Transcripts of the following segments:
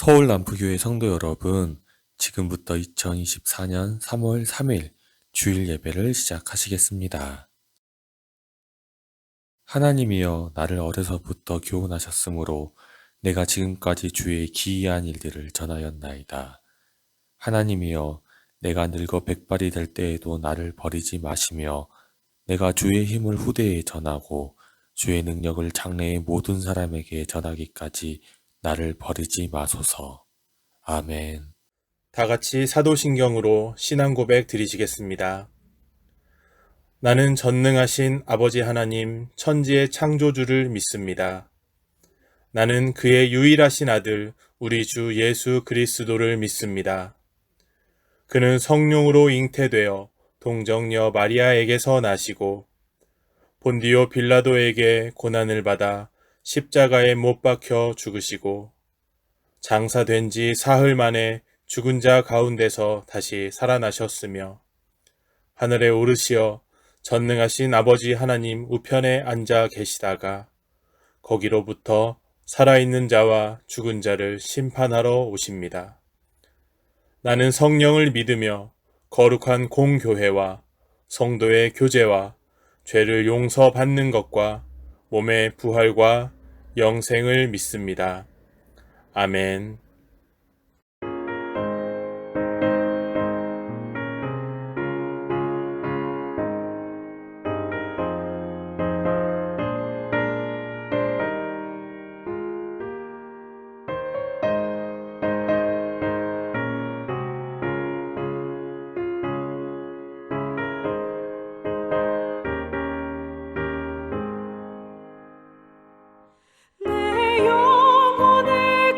서울 남부교회 성도 여러분, 지금부터 2024년 3월 3일 주일 예배를 시작하시겠습니다. 하나님이여 나를 어려서부터 교훈하셨으므로 내가 지금까지 주의 기이한 일들을 전하였나이다. 하나님이여 내가 늙어 백발이 될 때에도 나를 버리지 마시며 내가 주의 힘을 후대에 전하고 주의 능력을 장래의 모든 사람에게 전하기까지 나를 버리지 마소서. 아멘. 다 같이 사도신경으로 신앙 고백 드리시겠습니다. 나는 전능하신 아버지 하나님 천지의 창조주를 믿습니다. 나는 그의 유일하신 아들 우리 주 예수 그리스도를 믿습니다. 그는 성령으로 잉태되어 동정녀 마리아에게서 나시고 본디오 빌라도에게 고난을 받아 십자가에 못 박혀 죽으시고 장사된 지 사흘 만에 죽은 자 가운데서 다시 살아나셨으며 하늘에 오르시어 전능하신 아버지 하나님 우편에 앉아 계시다가 거기로부터 살아있는 자와 죽은 자를 심판하러 오십니다. 나는 성령을 믿으며 거룩한 공교회와 성도의 교제와 죄를 용서받는 것과 몸의 부활과 영생을 믿습니다. 아멘. 내 영혼의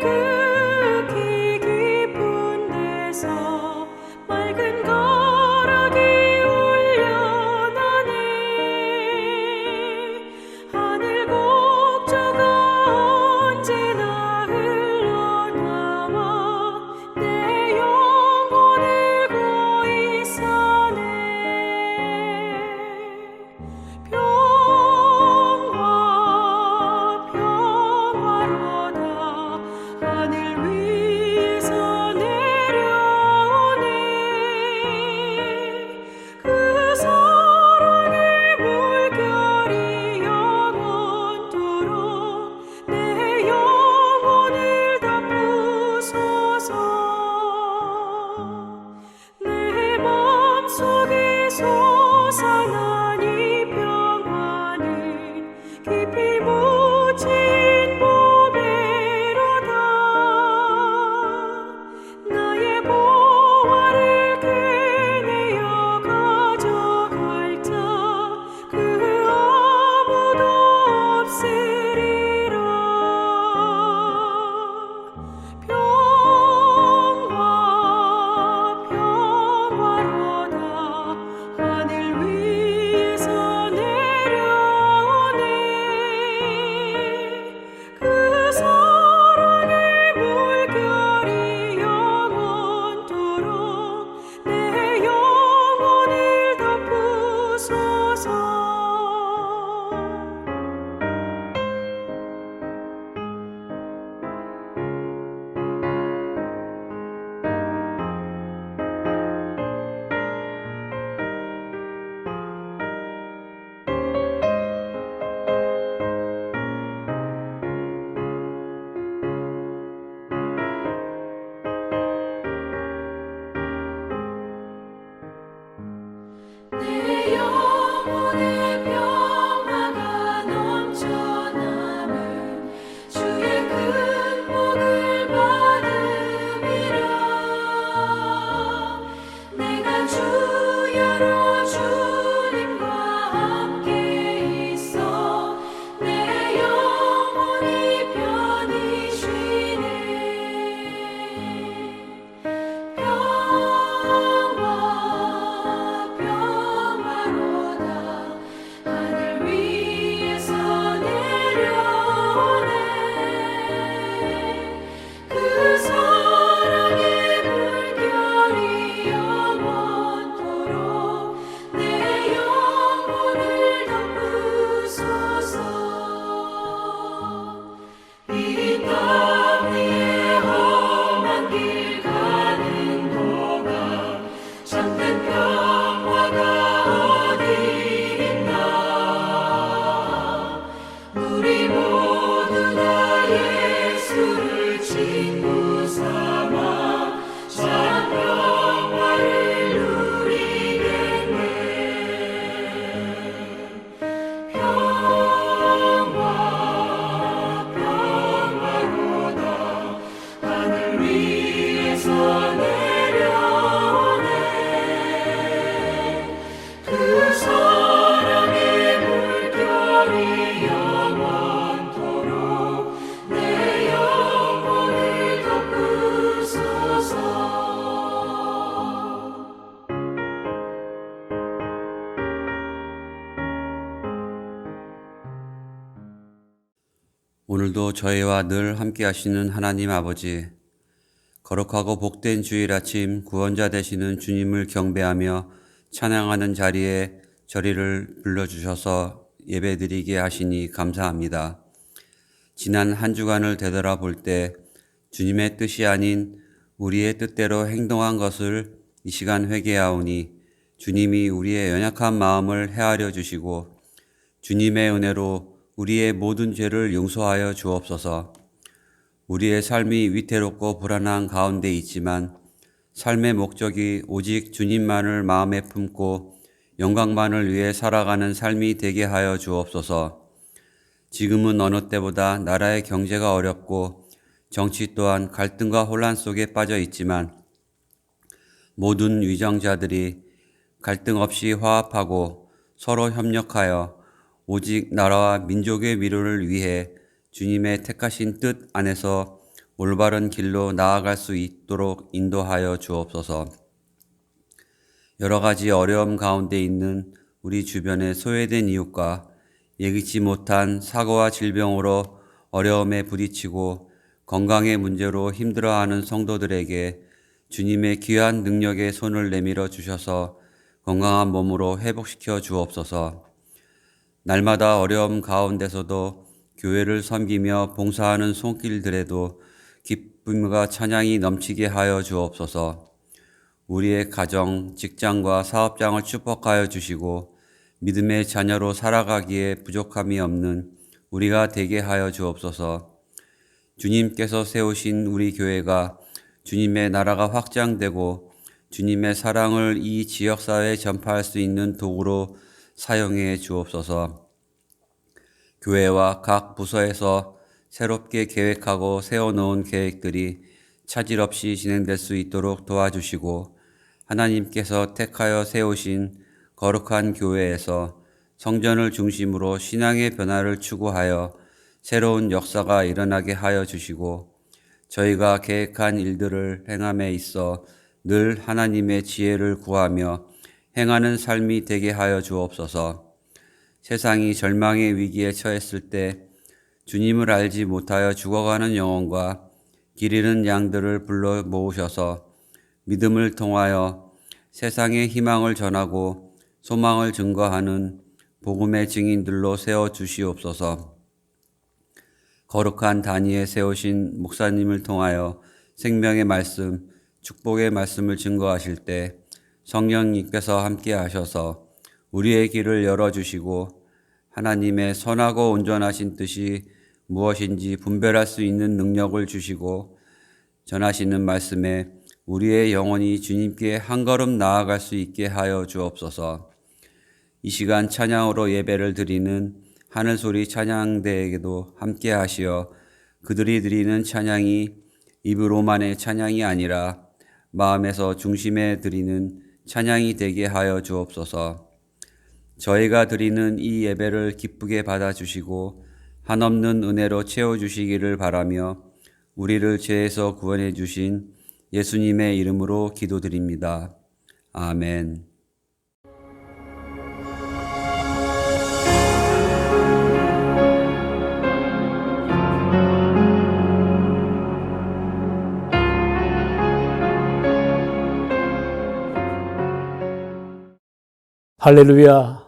오늘도 저희와 늘 함께 하시는 하나님 아버지, 거룩하고 복된 주일 아침 구원자 되시는 주님을 경배하며 찬양하는 자리에 저희를 불러주셔서 예배드리게 하시니 감사합니다. 지난 한 주간을 되돌아볼 때 주님의 뜻이 아닌 우리의 뜻대로 행동한 것을 이 시간 회개하오니 주님이 우리의 연약한 마음을 헤아려 주시고 주님의 은혜로 우리의 모든 죄를 용서하여 주옵소서. 우리의 삶이 위태롭고 불안한 가운데 있지만 삶의 목적이 오직 주님만을 마음에 품고 영광만을 위해 살아가는 삶이 되게 하여 주옵소서. 지금은 어느 때보다 나라의 경제가 어렵고 정치 또한 갈등과 혼란 속에 빠져 있지만 모든 위정자들이 갈등 없이 화합하고 서로 협력하여 오직 나라와 민족의 미래를 위해 주님의 택하신 뜻 안에서 올바른 길로 나아갈 수 있도록 인도하여 주옵소서. 여러 가지 어려움 가운데 있는 우리 주변의 소외된 이웃과 예기치 못한 사고와 질병으로 어려움에 부딪히고 건강의 문제로 힘들어하는 성도들에게 주님의 귀한 능력의 손을 내밀어 주셔서 건강한 몸으로 회복시켜 주옵소서. 날마다 어려움 가운데서도 교회를 섬기며 봉사하는 손길들에도 기쁨과 찬양이 넘치게 하여 주옵소서. 우리의 가정, 직장과 사업장을 축복하여 주시고 믿음의 자녀로 살아가기에 부족함이 없는 우리가 되게 하여 주옵소서. 주님께서 세우신 우리 교회가 주님의 나라가 확장되고 주님의 사랑을 이 지역사회에 전파할 수 있는 도구로 사용해 주옵소서. 교회와 각 부서에서 새롭게 계획하고 세워놓은 계획들이 차질 없이 진행될 수 있도록 도와주시고 하나님께서 택하여 세우신 거룩한 교회에서 성전을 중심으로 신앙의 변화를 추구하여 새로운 역사가 일어나게 하여 주시고 저희가 계획한 일들을 행함에 있어 늘 하나님의 지혜를 구하며 행하는 삶이 되게 하여 주옵소서. 세상이 절망의 위기에 처했을 때 주님을 알지 못하여 죽어가는 영혼과 길 잃은 양들을 불러 모으셔서 믿음을 통하여 세상의 희망을 전하고 소망을 증거하는 복음의 증인들로 세워주시옵소서. 거룩한 단위에 세우신 목사님을 통하여 생명의 말씀, 축복의 말씀을 증거하실 때 성령님께서 함께 하셔서 우리의 길을 열어주시고 하나님의 선하고 온전하신 뜻이 무엇인지 분별할 수 있는 능력을 주시고 전하시는 말씀에 우리의 영혼이 주님께 한 걸음 나아갈 수 있게 하여 주옵소서. 이 시간 찬양으로 예배를 드리는 하늘소리 찬양대에게도 함께 하시어 그들이 드리는 찬양이 입으로만의 찬양이 아니라 마음에서 중심에 드리는 찬양이 되게 하여 주옵소서. 저희가 드리는 이 예배를 기쁘게 받아주시고 한없는 은혜로 채워주시기를 바라며 우리를 죄에서 구원해 주신 예수님의 이름으로 기도드립니다. 아멘. 할렐루야.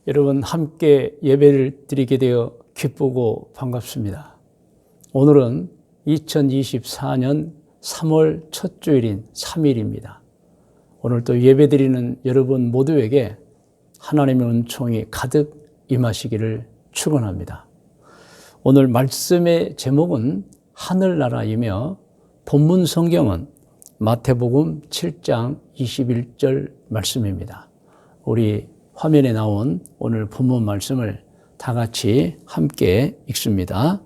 여러분 함께 예배를 드리게 되어 기쁘고 반갑습니다. 오늘은 2024년 3월 첫 주일인 3일입니다. 오늘 또 예배 드리는 여러분 모두에게 하나님의 은총이 가득 임하시기를 축원합니다. 오늘 말씀의 제목은 하늘나라이며 본문 성경은 마태복음 7장 21절 말씀입니다. 우리 화면에 나온 오늘 본문 말씀을 다 같이 함께 읽습니다.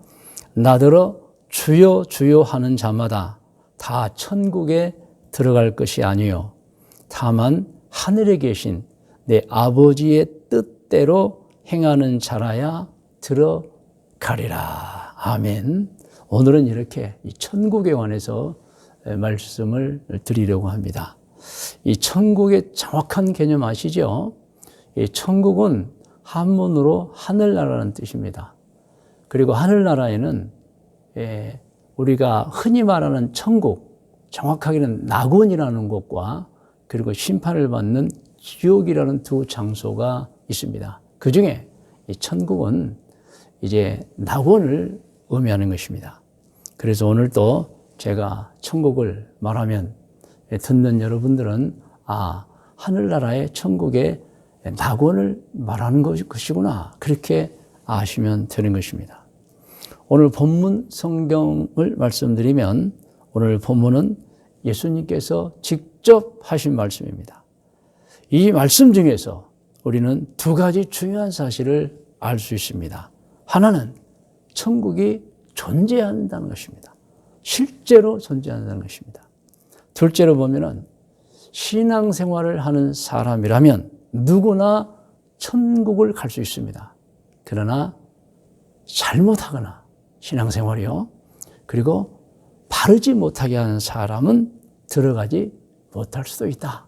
나더러 주여 주여 하는 자마다 다 천국에 들어갈 것이 아니요 다만 하늘에 계신 내 아버지의 뜻대로 행하는 자라야 들어가리라. 아멘. 오늘은 이렇게 이 천국에 관해서 말씀을 드리려고 합니다. 이 천국의 정확한 개념 아시죠? 이 천국은 한문으로 하늘나라라는 뜻입니다. 그리고 하늘나라에는 우리가 흔히 말하는 천국, 정확하게는 낙원이라는 곳과 그리고 심판을 받는 지옥이라는 두 장소가 있습니다. 그 중에 이 천국은 이제 낙원을 의미하는 것입니다. 그래서 오늘 또 제가 천국을 말하면 듣는 여러분들은 하늘나라의 천국의 낙원을 말하는 것이구나, 그렇게 아시면 되는 것입니다. 오늘 본문 성경을 말씀드리면 오늘 본문은 예수님께서 직접 하신 말씀입니다. 이 말씀 중에서 우리는 두 가지 중요한 사실을 알 수 있습니다. 하나는 천국이 존재한다는 것입니다. 실제로 존재한다는 것입니다. 둘째로 보면은 신앙생활을 하는 사람이라면 누구나 천국을 갈 수 있습니다. 그러나 잘못하거나 신앙생활이요, 그리고 바르지 못하게 하는 사람은 들어가지 못할 수도 있다.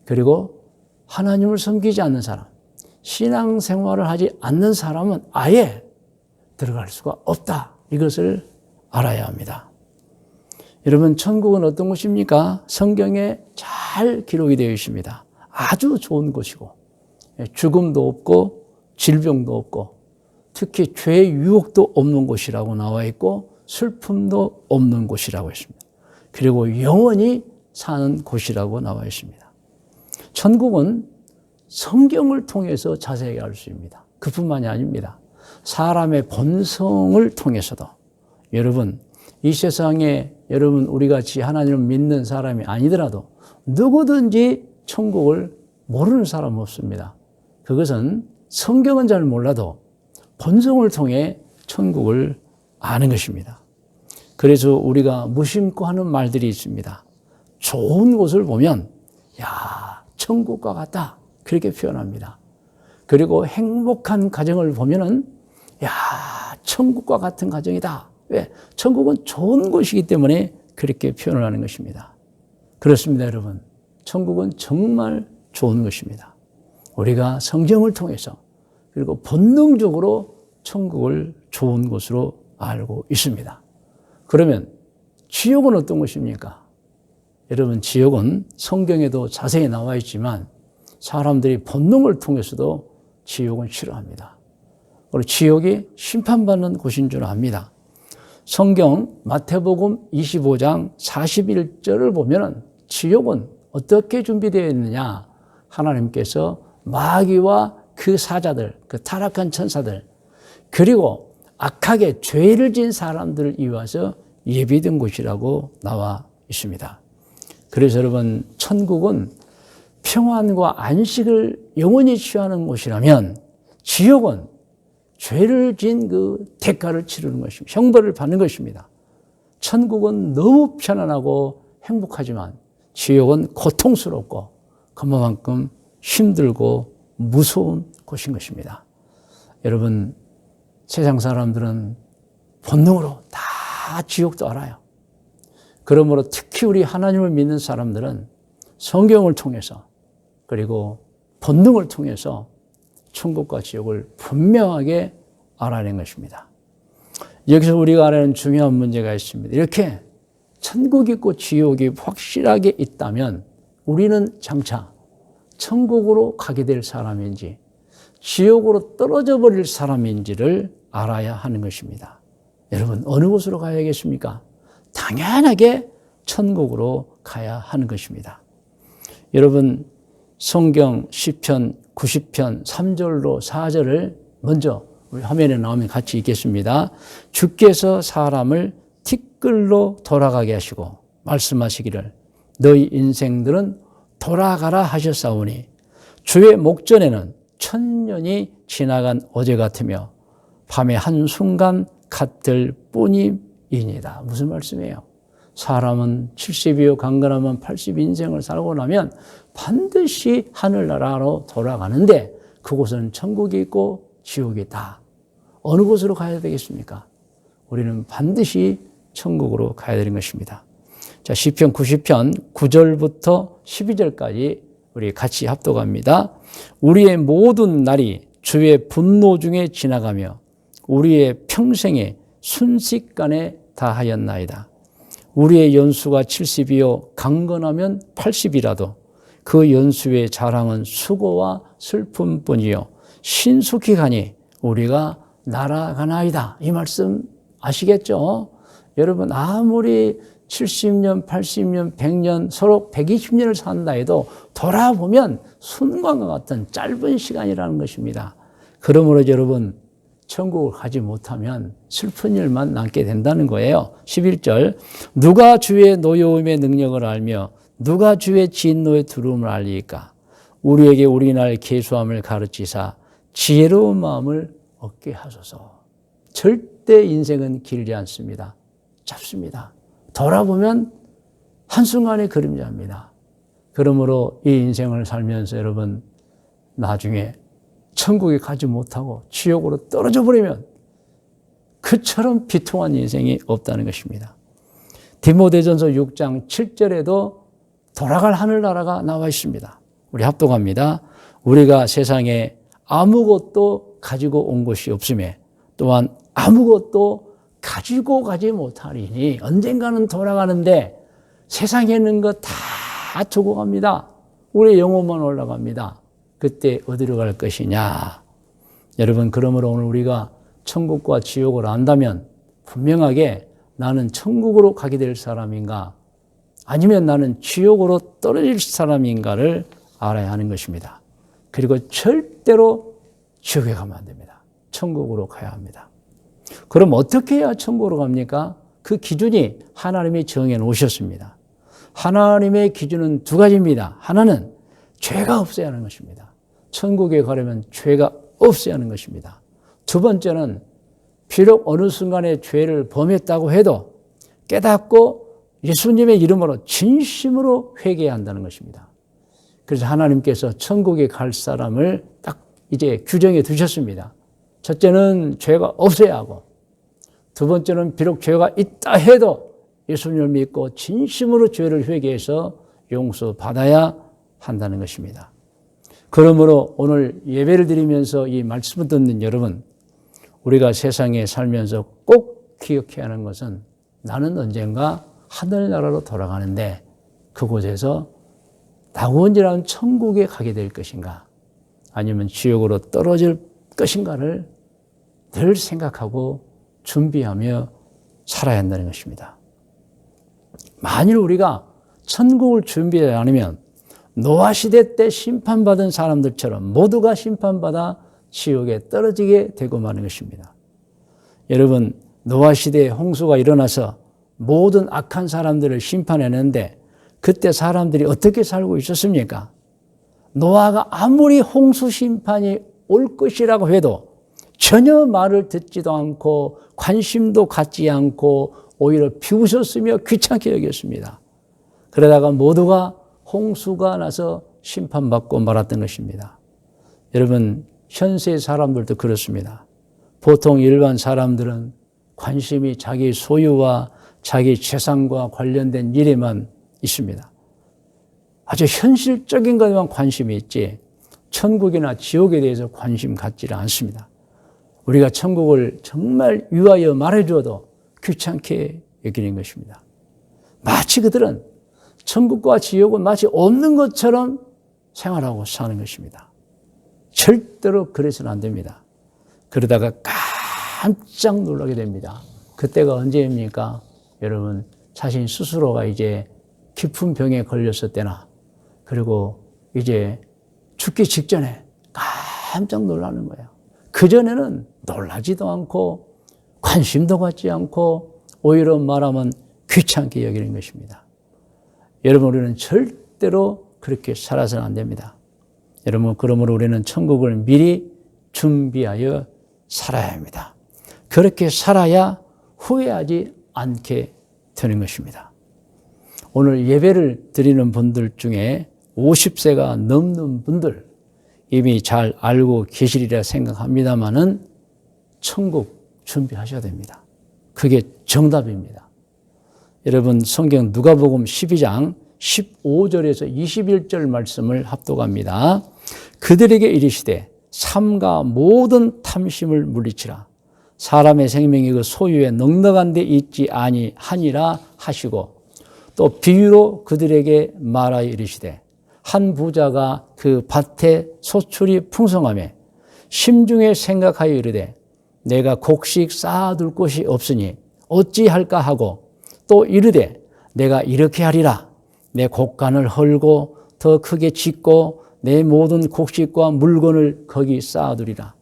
그리고 하나님을 섬기지 않는 사람, 신앙생활을 하지 않는 사람은 아예 들어갈 수가 없다. 이것을 알아야 합니다. 여러분, 천국은 어떤 곳입니까? 성경에 잘 기록이 되어 있습니다. 아주 좋은 곳이고, 죽음도 없고 질병도 없고 특히 죄의 유혹도 없는 곳이라고 나와 있고 슬픔도 없는 곳이라고 했습니다. 그리고 영원히 사는 곳이라고 나와 있습니다. 천국은 성경을 통해서 자세히 알 수 있습니다. 그뿐만이 아닙니다. 사람의 본성을 통해서도, 여러분, 이 세상에 여러분 우리 같이 하나님을 믿는 사람이 아니더라도 누구든지 천국을 모르는 사람은 없습니다. 그것은 성경은 잘 몰라도 본성을 통해 천국을 아는 것입니다. 그래서 우리가 무심코 하는 말들이 있습니다. 좋은 곳을 보면 천국과 같다, 그렇게 표현합니다. 그리고 행복한 가정을 보면은 천국과 같은 가정이다. 왜? 천국은 좋은 곳이기 때문에 그렇게 표현을 하는 것입니다. 그렇습니다, 여러분. 천국은 정말 좋은 것입니다. 우리가 성경을 통해서 그리고 본능적으로 천국을 좋은 곳으로 알고 있습니다. 그러면 지옥은 어떤 것입니까? 여러분, 지옥은 성경에도 자세히 나와 있지만 사람들이 본능을 통해서도 지옥은 싫어합니다. 그리고 지옥이 심판받는 곳인 줄 압니다. 성경 마태복음 25장 41절을 보면 지옥은 어떻게 준비되어 있느냐, 하나님께서 마귀와 그 사자들, 그 타락한 천사들, 그리고 악하게 죄를 지은 사람들을 이와서 예비된 곳이라고 나와 있습니다. 그래서 여러분, 천국은 평안과 안식을 영원히 취하는 곳이라면 지옥은 죄를 지은 그 대가를 치르는 것입니다. 형벌을 받는 것입니다. 천국은 너무 편안하고 행복하지만 지옥은 고통스럽고 그만큼 힘들고 무서운 곳인 것입니다. 여러분, 세상 사람들은 본능으로 다 지옥도 알아요. 그러므로 특히 우리 하나님을 믿는 사람들은 성경을 통해서 그리고 본능을 통해서 천국과 지옥을 분명하게 알아낸 것입니다. 여기서 우리가 알아내는 중요한 문제가 있습니다. 이렇게 천국이 있고 지옥이 확실하게 있다면 우리는 장차 천국으로 가게 될 사람인지 지옥으로 떨어져 버릴 사람인지를 알아야 하는 것입니다. 여러분, 어느 곳으로 가야겠습니까? 당연하게 천국으로 가야 하는 것입니다. 여러분, 성경 시편 90편 3절로 4절을 먼저 우리 화면에 나오면 같이 읽겠습니다. 주께서 사람을 티끌로 돌아가게 하시고 말씀하시기를 너희 인생들은 돌아가라 하셨사오니 주의 목전에는 천년이 지나간 어제 같으며 밤의 한순간 같을 뿐이니이다. 무슨 말씀이에요? 사람은 70이요 강건하면 80인생을 살고 나면 반드시 하늘나라로 돌아가는데 그곳은 천국이 있고 지옥이 있다. 어느 곳으로 가야 되겠습니까? 우리는 반드시 천국으로 가야 되는 것입니다. 자, 시편 90편 9절부터 12절까지 우리 같이 합독합니다. 우리의 모든 날이 주의 분노 중에 지나가며 우리의 평생에 순식간에 다하였나이다. 우리의 연수가 70이요 강건하면 80이라도 그 연수의 자랑은 수고와 슬픔뿐이요 신속히 가니 우리가 날아가나이다. 이 말씀 아시겠죠? 여러분 아무리 70년, 80년, 100년, 서로 120년을 산다 해도 돌아보면 순간과 같은 짧은 시간이라는 것입니다. 그러므로 여러분 천국을 가지 못하면 슬픈 일만 남게 된다는 거예요. 11절 누가 주의 노여움의 능력을 알며 누가 주의 진노의 두려움을 알리까? 우리에게 우리날 계수함을 가르치사 지혜로운 마음을 얻게 하소서. 절대 인생은 길지 않습니다. 짧습니다. 돌아보면 한순간의 그림자입니다. 그러므로 이 인생을 살면서 여러분 나중에 천국에 가지 못하고 지옥으로 떨어져 버리면 그처럼 비통한 인생이 없다는 것입니다. 디모데전서 6장 7절에도 돌아갈 하늘나라가 나와 있습니다. 우리 합독합니다. 우리가 세상에 아무것도 가지고 온 것이 없음에 또한 아무것도 가지고 가지 못하리니 언젠가는 돌아가는데 세상에 있는 거 다 두고 갑니다. 우리의 영혼만 올라갑니다. 그때 어디로 갈 것이냐? 여러분 그러므로 오늘 우리가 천국과 지옥을 안다면 분명하게 나는 천국으로 가게 될 사람인가 아니면 나는 지옥으로 떨어질 사람인가를 알아야 하는 것입니다. 그리고 절대로 지옥에 가면 안 됩니다. 천국으로 가야 합니다. 그럼 어떻게 해야 천국으로 갑니까? 그 기준이 하나님이 정해 놓으셨습니다. 하나님의 기준은 두 가지입니다. 하나는 죄가 없어야 하는 것입니다. 천국에 가려면 죄가 없어야 하는 것입니다. 두 번째는 비록 어느 순간에 죄를 범했다고 해도 깨닫고 예수님의 이름으로 진심으로 회개해야 한다는 것입니다. 그래서 하나님께서 천국에 갈 사람을 딱 이제 규정해 두셨습니다. 첫째는 죄가 없어야 하고 두 번째는 비록 죄가 있다 해도 예수님을 믿고 진심으로 죄를 회개해서 용서받아야 한다는 것입니다. 그러므로 오늘 예배를 드리면서 이 말씀을 듣는 여러분, 우리가 세상에 살면서 꼭 기억해야 하는 것은 나는 언젠가 하늘나라로 돌아가는데 그곳에서 낙원이라는 천국에 가게 될 것인가 아니면 지옥으로 떨어질 것인가를 늘 생각하고 준비하며 살아야 한다는 것입니다. 만일 우리가 천국을 준비하지 않으면 노아 시대 때 심판받은 사람들처럼 모두가 심판받아 지옥에 떨어지게 되고 마는 것입니다. 여러분 노아 시대에 홍수가 일어나서 모든 악한 사람들을 심판했는데 그때 사람들이 어떻게 살고 있었습니까? 노아가 아무리 홍수 심판이 올 것이라고 해도 전혀 말을 듣지도 않고 관심도 갖지 않고 오히려 비웃었으며 귀찮게 여겼습니다. 그러다가 모두가 홍수가 나서 심판받고 말았던 것입니다. 여러분 현세 사람들도 그렇습니다. 보통 일반 사람들은 관심이 자기 소유와 자기 재산과 관련된 일에만 있습니다. 아주 현실적인 것에만 관심이 있지 천국이나 지옥에 대해서 관심 갖지를 않습니다. 우리가 천국을 정말 위하여 말해줘도 귀찮게 여기는 것입니다. 마치 그들은 천국과 지옥은 마치 없는 것처럼 생활하고 사는 것입니다. 절대로 그래서는 안 됩니다. 그러다가 깜짝 놀라게 됩니다. 그때가 언제입니까? 여러분 자신 스스로가 이제 깊은 병에 걸렸을 때나 그리고 이제 죽기 직전에 깜짝 놀라는 거예요. 그전에는 놀라지도 않고 관심도 갖지 않고 오히려 말하면 귀찮게 여기는 것입니다. 여러분 우리는 절대로 그렇게 살아서는 안 됩니다. 여러분 그러므로 우리는 천국을 미리 준비하여 살아야 합니다. 그렇게 살아야 후회하지 않게 되는 것입니다. 오늘 예배를 드리는 분들 중에 50세가 넘는 분들 이미 잘 알고 계시리라 생각합니다마는 천국 준비하셔야 됩니다. 그게 정답입니다. 여러분 성경 누가복음 12장 15절에서 21절 말씀을 합독합니다. 그들에게 이르시되 삼가 모든 탐심을 물리치라. 사람의 생명이 그 소유에 넉넉한 데 있지 아니하니라 하시고 또 비유로 그들에게 말하여 이르시되 한 부자가 그 밭에 소출이 풍성하며 심중에 생각하여 이르되 내가 곡식 쌓아둘 곳이 없으니 어찌할까 하고 또 이르되 내가 이렇게 하리라 내 곡간을 헐고 더 크게 짓고 내 모든 곡식과 물건을 거기 쌓아두리라.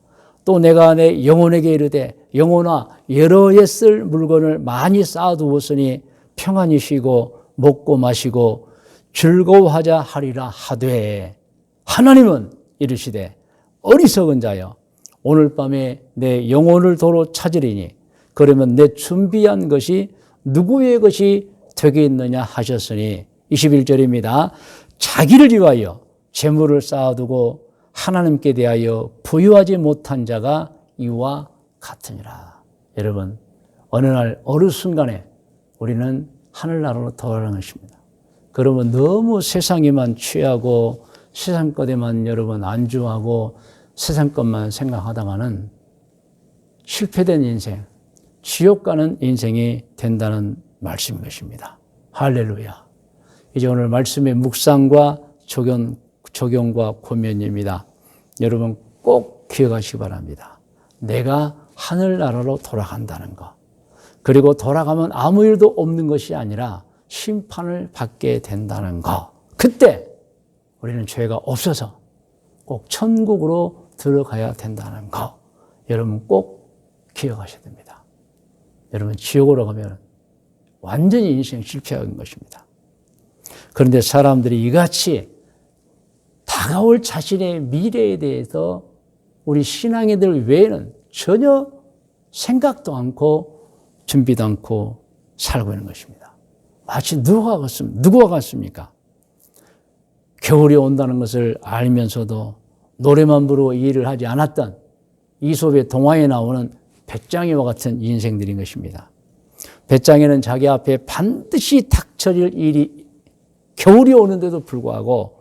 또 내가 내 영혼에게 이르되 영혼아 여러 해 쓸 물건을 많이 쌓아두었으니 평안히 쉬고 먹고 마시고 즐거워하자 하리라 하되 하나님은 이르시되 어리석은 자여 오늘 밤에 내 영혼을 도로 찾으리니 그러면 내 준비한 것이 누구의 것이 되겠느냐 하셨으니 21절입니다. 자기를 위하여 재물을 쌓아두고 하나님께 대하여 부유하지 못한 자가 이와 같으니라. 여러분 어느 날 어느 순간에 우리는 하늘나라로 돌아가는 것입니다. 그러면 너무 세상에만 취하고 세상 것에만 여러분 안주하고 세상 것만 생각하다가는 실패된 인생, 지옥 가는 인생이 된다는 말씀인 것입니다. 할렐루야. 이제 오늘 말씀의 묵상과 적용과 고면입니다. 여러분 꼭 기억하시기 바랍니다. 내가 하늘나라로 돌아간다는 것. 그리고 돌아가면 아무 일도 없는 것이 아니라 심판을 받게 된다는 것. 그때 우리는 죄가 없어서 꼭 천국으로 들어가야 된다는 것. 여러분 꼭 기억하셔야 됩니다. 여러분 지옥으로 가면 완전히 인생 실패한 것입니다. 그런데 사람들이 이같이 다가올 자신의 미래에 대해서 우리 신앙인들 외에는 전혀 생각도 않고 준비도 않고 살고 있는 것입니다. 마치 누가 같습니까? 겨울이 온다는 것을 알면서도 노래만 부르고 일을 하지 않았던 이솝의 동화에 나오는 배짱이와 같은 인생들인 것입니다. 배짱이는 자기 앞에 반드시 닥쳐질 일이 겨울이 오는데도 불구하고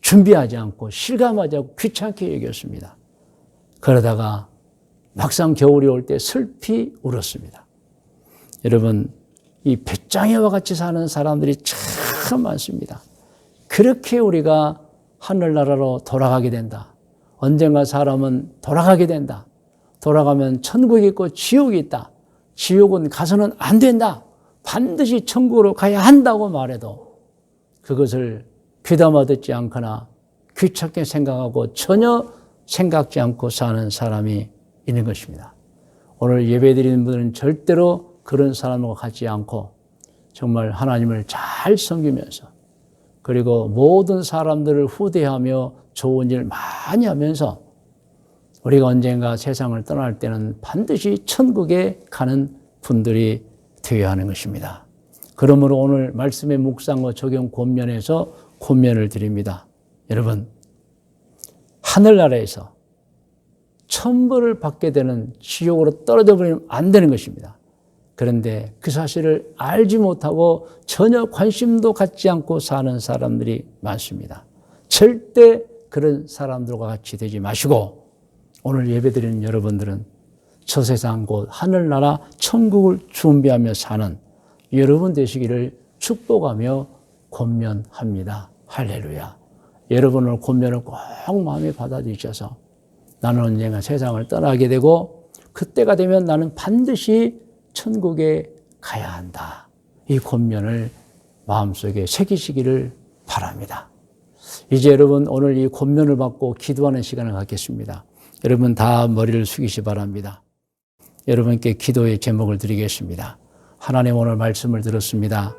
준비하지 않고 실감하지 않고 귀찮게 여겼습니다. 그러다가 막상 겨울이 올 때 슬피 울었습니다. 여러분 이 배짱이와 같이 사는 사람들이 참 많습니다. 그렇게 우리가 하늘나라로 돌아가게 된다. 언젠가 사람은 돌아가게 된다. 돌아가면 천국이 있고 지옥이 있다. 지옥은 가서는 안 된다. 반드시 천국으로 가야 한다고 말해도 그것을 귀담아 듣지 않거나 귀찮게 생각하고 전혀 생각지 않고 사는 사람이 있는 것입니다. 오늘 예배드리는 분들은 절대로 그런 사람과 같지 않고 정말 하나님을 잘 섬기면서 그리고 모든 사람들을 후대하며 좋은 일 많이 하면서 우리가 언젠가 세상을 떠날 때는 반드시 천국에 가는 분들이 되어야 하는 것입니다. 그러므로 오늘 말씀의 묵상과 적용 권면에서 권면을 드립니다. 여러분, 하늘나라에서 천벌을 받게 되는 지옥으로 떨어져 버리면 안 되는 것입니다. 그런데 그 사실을 알지 못하고 전혀 관심도 갖지 않고 사는 사람들이 많습니다. 절대 그런 사람들과 같이 되지 마시고 오늘 예배드리는 여러분들은 저 세상 곧 하늘나라 천국을 준비하며 사는 여러분 되시기를 축복하며 권면합니다. 할렐루야. 여러분의 권면을 꼭 마음에 받아주셔서 나는 언젠가 세상을 떠나게 되고 그때가 되면 나는 반드시 천국에 가야 한다. 이 권면을 마음속에 새기시기를 바랍니다. 이제 여러분 오늘 이 권면을 받고 기도하는 시간을 갖겠습니다. 여러분 다 머리를 숙이시 바랍니다. 여러분께 기도의 제목을 드리겠습니다. 하나님 오늘 말씀을 들었습니다.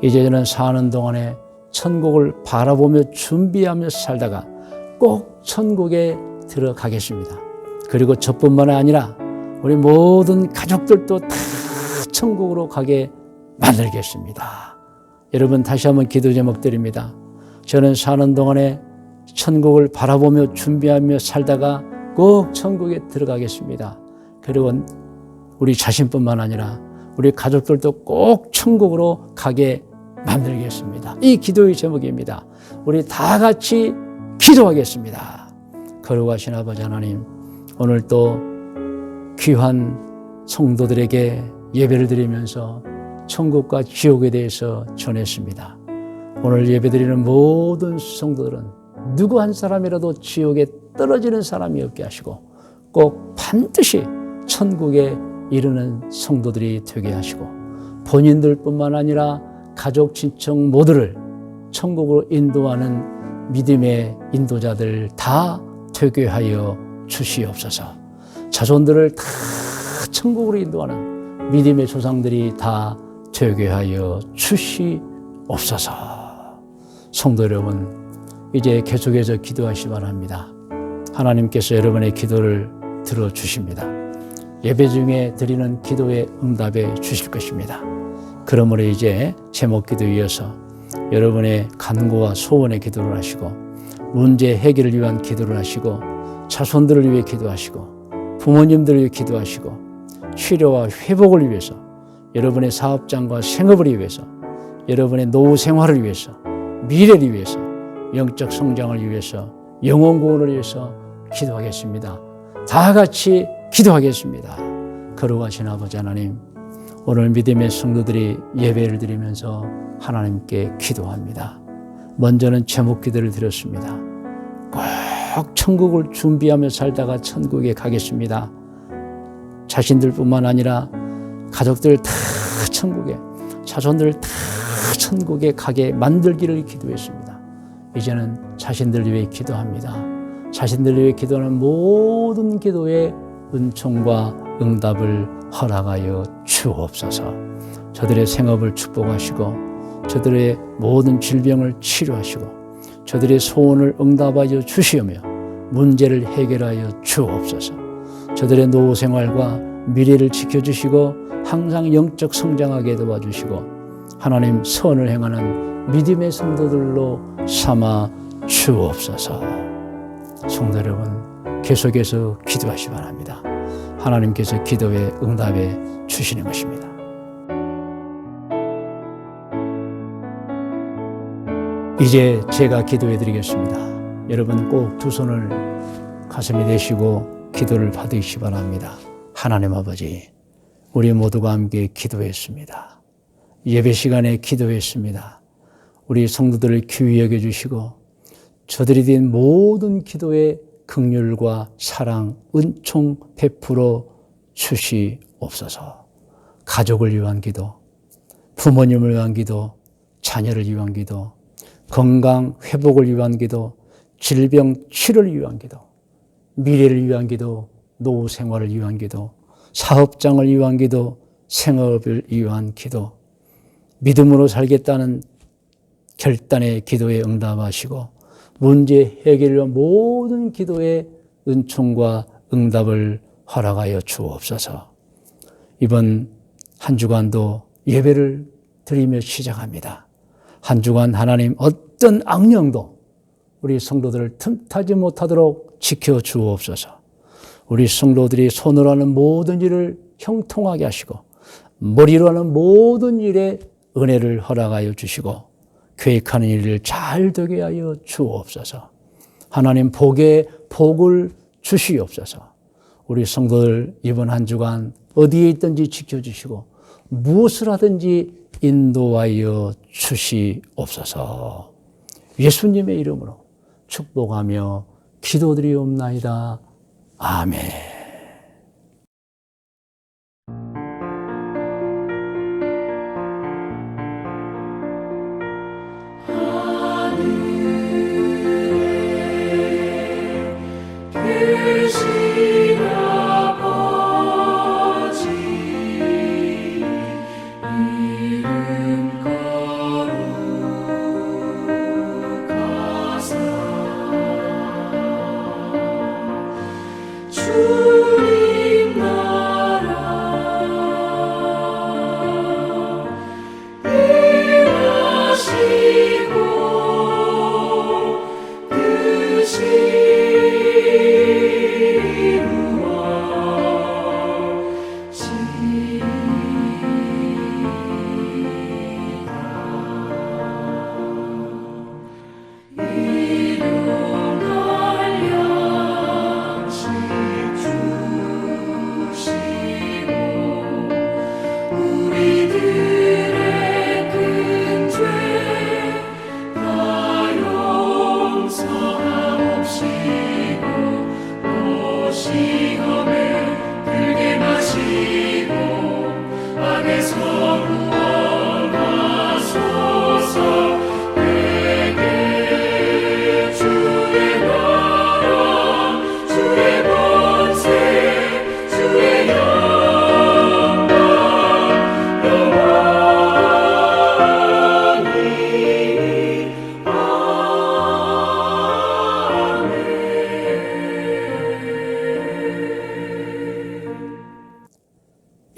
이제 저는 사는 동안에 천국을 바라보며 준비하며 살다가 꼭 천국에 들어가겠습니다. 그리고 저뿐만 아니라 우리 모든 가족들도 다 천국으로 가게 만들겠습니다. 여러분 다시 한번 기도 제목 드립니다. 저는 사는 동안에 천국을 바라보며 준비하며 살다가 꼭 천국에 들어가겠습니다. 그리고 우리 자신뿐만 아니라 우리 가족들도 꼭 천국으로 가게 만들겠습니다. 이 기도의 제목입니다. 우리 다 같이 기도하겠습니다. 거룩하신 아버지 하나님, 오늘 또 귀한 성도들에게 예배를 드리면서 천국과 지옥에 대해서 전했습니다. 오늘 예배드리는 모든 성도들은 누구 한 사람이라도 지옥에 떨어지는 사람이 없게 하시고 꼭 반드시 천국에 이르는 성도들이 되게 하시고 본인들뿐만 아니라 가족, 친척 모두를 천국으로 인도하는 믿음의 인도자들 다 되게 하여 주시옵소서. 자손들을 다 천국으로 인도하는 믿음의 조상들이 다 되게 하여 주시옵소서. 성도 여러분, 이제 계속해서 기도하시 바랍니다. 하나님께서 여러분의 기도를 들어주십니다. 예배 중에 드리는 기도에 응답해 주실 것입니다. 그러므로 이제 제목 기도 이어서 여러분의 간구와 소원의 기도를 하시고 문제 해결을 위한 기도를 하시고 자손들을 위해 기도하시고 부모님들을 위해 기도하시고 치료와 회복을 위해서 여러분의 사업장과 생업을 위해서 여러분의 노후 생활을 위해서 미래를 위해서 영적 성장을 위해서 영혼 구원을 위해서 기도하겠습니다. 다 같이 기도하겠습니다. 거룩하신 아버지 하나님, 오늘 믿음의 성도들이 예배를 드리면서 하나님께 기도합니다. 먼저는 제목 기도를 드렸습니다. 꼭 천국을 준비하며 살다가 천국에 가겠습니다. 자신들뿐만 아니라 가족들 다 천국에, 자손들 다 천국에 가게 만들기를 기도했습니다. 이제는 자신들 위해 기도합니다. 자신들 위해 기도하는 모든 기도에 은총과 응답을 허락하여 주옵소서. 저들의 생업을 축복하시고 저들의 모든 질병을 치료하시고 저들의 소원을 응답하여 주시오며 문제를 해결하여 주옵소서. 저들의 노후 생활과 미래를 지켜주시고 항상 영적 성장하게 도와주시고 하나님 선을 행하는 믿음의 성도들로 삼아 주옵소서. 성도 여러분, 계속해서 기도하시 바랍니다. 하나님께서 기도에 응답해 주시는 것입니다. 이제 제가 기도해 드리겠습니다. 여러분 꼭 두 손을 가슴에 대시고 기도를 받으시기 바랍니다. 하나님 아버지, 우리 모두가 함께 기도했습니다. 예배 시간에 기도했습니다. 우리 성도들을 귀히 여겨주시고 저들이 드린 모든 기도에 긍휼과 사랑, 은총 베풀어 주시옵소서. 가족을 위한 기도, 부모님을 위한 기도, 자녀를 위한 기도, 건강 회복을 위한 기도, 질병 치료를 위한 기도, 미래를 위한 기도, 노후 생활을 위한 기도, 사업장을 위한 기도, 생업을 위한 기도, 믿음으로 살겠다는 결단의 기도에 응답하시고 문제 해결을 위한 모든 기도에 은총과 응답을 허락하여 주옵소서. 이번 한 주간도 예배를 드리며 시작합니다. 한 주간 하나님 어떤 악령도 우리 성도들을 틈타지 못하도록 지켜주옵소서. 우리 성도들이 손으로 하는 모든 일을 형통하게 하시고 머리로 하는 모든 일에 은혜를 허락하여 주시고 계획하는 일을 잘 되게 하여 주옵소서. 하나님 복에 복을 주시옵소서. 우리 성도들 이번 한 주간 어디에 있든지 지켜주시고 무엇을 하든지 인도하여 주시옵소서. 예수님의 이름으로 축복하며 기도드리옵나이다. 아멘. 주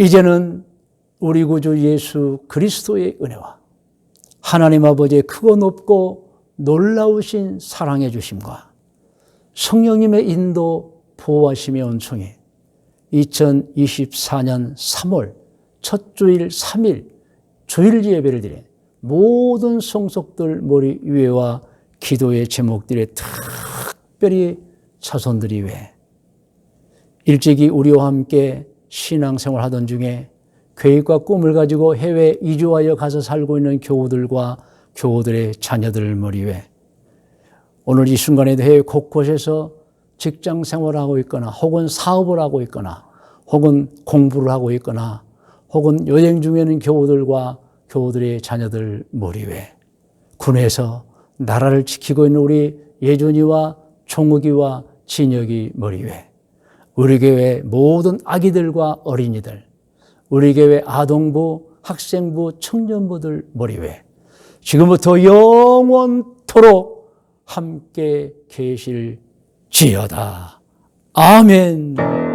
이제는 우리 구주 예수 그리스도의 은혜와 하나님 아버지의 크고 높고 놀라우신 사랑해 주심과 성령님의 인도 보호하심의 은총이 2024년 3월 첫 주일 3일 주일 예배를 드린 모든 성속들 머리 위에와 기도의 제목들에 특별히 자손들이 위해 일찍이 우리와 함께 신앙생활 하던 중에 계획과 꿈을 가지고 해외 이주하여 가서 살고 있는 교우들과 교우들의 자녀들 머리 위에 오늘 이 순간에도 해외 곳곳에서 직장 생활을 하고 있거나 혹은 사업을 하고 있거나 혹은 공부를 하고 있거나 혹은 여행 중에 있는 교우들과 교우들의 자녀들 머리 위에 군에서 나라를 지키고 있는 우리 예준이와 총욱이와 진혁이 머리 위에 우리 교회 모든 아기들과 어린이들 우리 교회 아동부, 학생부, 청년부들 머리 위에 지금부터 영원토록 함께 계실지어다. 아멘.